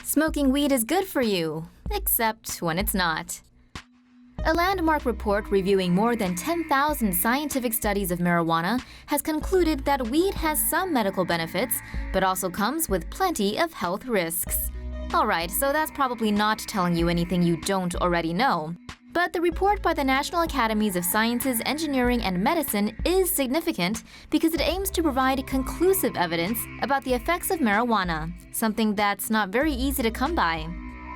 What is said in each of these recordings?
Smoking weed is good for you, except when it's not. A landmark report reviewing more than 10,000 scientific studies of marijuana has concluded that weed has some medical benefits, but also comes with plenty of health risks. Alright, so that's probably not telling you anything you don't already know. But the report by the National Academies of Sciences, Engineering, and Medicine is significant because it aims to provide conclusive evidence about the effects of marijuana, something that's not very easy to come by.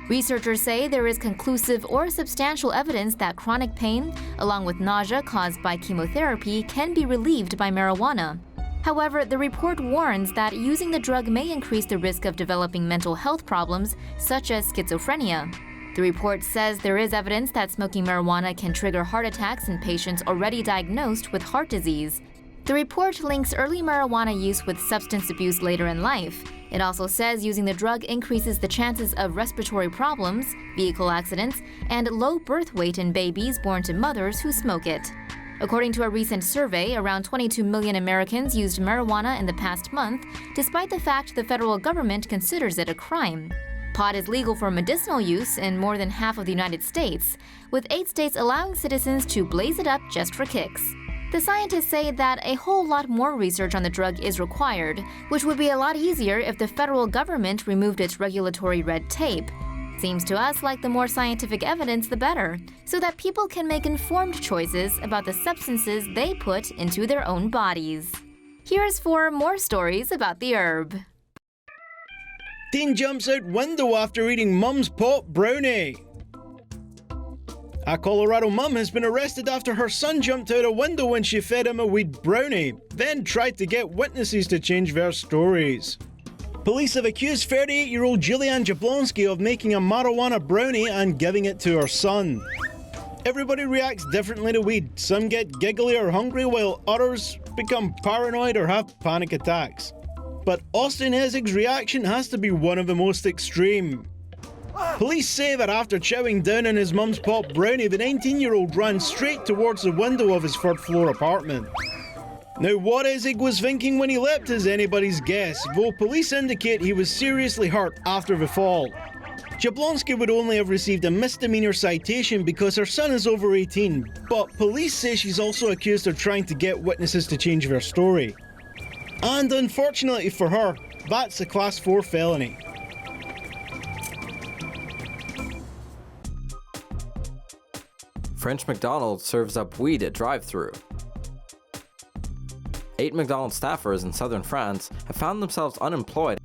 Researchers say there is conclusive or substantial evidence that chronic pain, along with nausea caused by chemotherapy, can be relieved by marijuana. However, the report warns that using the drug may increase the risk of developing mental health problems, such as schizophrenia. The report says there is evidence that smoking marijuana can trigger heart attacks in patients already diagnosed with heart disease. The report links early marijuana use with substance abuse later in life. It also says using the drug increases the chances of respiratory problems, vehicle accidents, and low birth weight in babies born to mothers who smoke it. According to a recent survey, around 22 million Americans used marijuana in the past month, despite the fact the federal government considers it a crime. Pot is legal for medicinal use in more than half of the United States, with 8 states allowing citizens to blaze it up just for kicks. The scientists say that a whole lot more research on the drug is required, which would be a lot easier if the federal government removed its regulatory red tape. Seems to us like the more scientific evidence, the better, so that people can make informed choices about the substances they put into their own bodies. Here's 4 more stories about the herb. Teen jumps out window after eating mum's pot brownie. A Colorado mum has been arrested after her son jumped out a window when she fed him a weed brownie, then tried to get witnesses to change their stories. Police have accused 38-year-old Julianne Jablonski of making a marijuana brownie and giving it to her son. Everybody reacts differently to weed. Some get giggly or hungry, while others become paranoid or have panic attacks. But Austin Essig's reaction has to be one of the most extreme. Police say that after chowing down on his mum's pot brownie, the 19-year-old ran straight towards the window of his third-floor apartment. Now, what Essig was thinking when he leapt is anybody's guess, though police indicate he was seriously hurt after the fall. Jablonski would only have received a misdemeanor citation because her son is over 18, but police say she's also accused of trying to get witnesses to change their story. And unfortunately for her, that's a Class 4 felony. French McDonald's serves up weed at drive-thru. 8 McDonald's staffers in southern France have found themselves unemployed.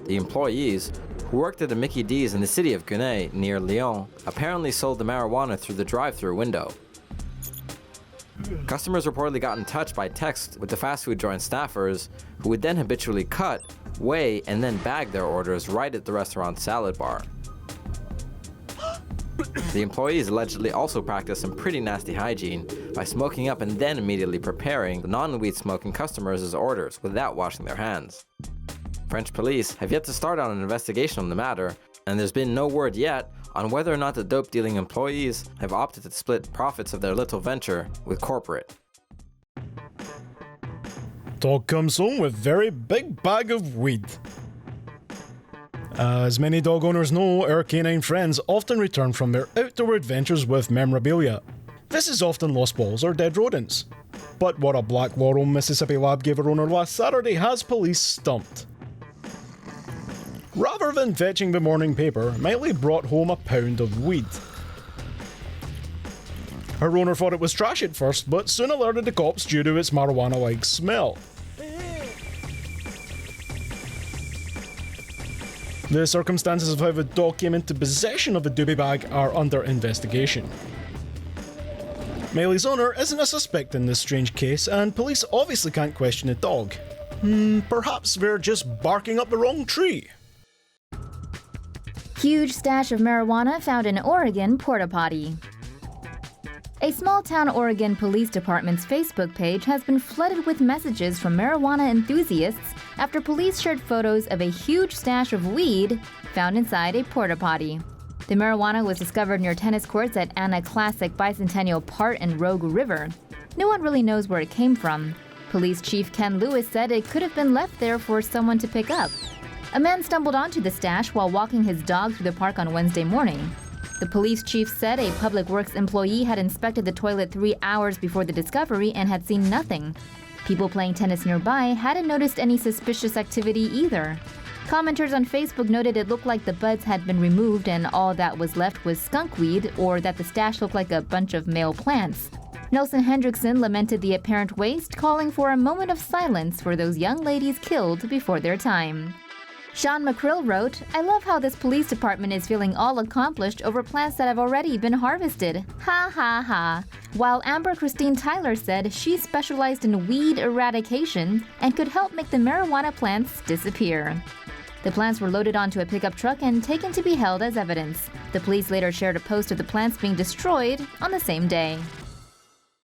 The employees, who worked at a Mickey D's in the city of Gonay near Lyon, apparently sold the marijuana through the drive-thru window. Customers reportedly got in touch by text with the fast food joint staffers, who would then habitually cut, weigh, and then bag their orders right at the restaurant's salad bar. The employees allegedly also practiced some pretty nasty hygiene by smoking up and then immediately preparing the non-weed smoking customers' orders without washing their hands. French police have yet to start on an investigation on the matter, and there's been no word yet on whether or not the dope-dealing employees have opted to split profits of their little venture with corporate. Dog comes home with very big bag of weed. As many dog owners know, our canine friends often return from their outdoor adventures with memorabilia. This is often lost balls or dead rodents. But what a Black Laurel, Mississippi lab gave her owner last Saturday has police stumped. Rather than fetching the morning paper, Miley brought home a pound of weed. Her owner thought it was trash at first, but soon alerted the cops due to its marijuana-like smell. The circumstances of how the dog came into possession of the doobie bag are under investigation. Miley's owner isn't a suspect in this strange case, and police obviously can't question the dog. Perhaps they're just barking up the wrong tree. Huge stash of marijuana found in Oregon porta potty. A small-town Oregon Police Department's Facebook page has been flooded with messages from marijuana enthusiasts after police shared photos of a huge stash of weed found inside a porta potty. The marijuana was discovered near tennis courts at Anna Classic Bicentennial Park and Rogue River. No one really knows where it came from. Police Chief Ken Lewis said it could have been left there for someone to pick up. A man stumbled onto the stash while walking his dog through the park on Wednesday morning. The police chief said a public works employee had inspected the toilet 3 hours before the discovery and had seen nothing. People playing tennis nearby hadn't noticed any suspicious activity either. Commenters on Facebook noted it looked like the buds had been removed and all that was left was skunkweed, or that the stash looked like a bunch of male plants. Nelson Hendrickson lamented the apparent waste, calling for a moment of silence for those young ladies killed before their time. Sean McCrill wrote, "I love how this police department is feeling all accomplished over plants that have already been harvested. Ha ha ha." While Amber Christine Tyler said she specialized in weed eradication and could help make the marijuana plants disappear. The plants were loaded onto a pickup truck and taken to be held as evidence. The police later shared a post of the plants being destroyed on the same day.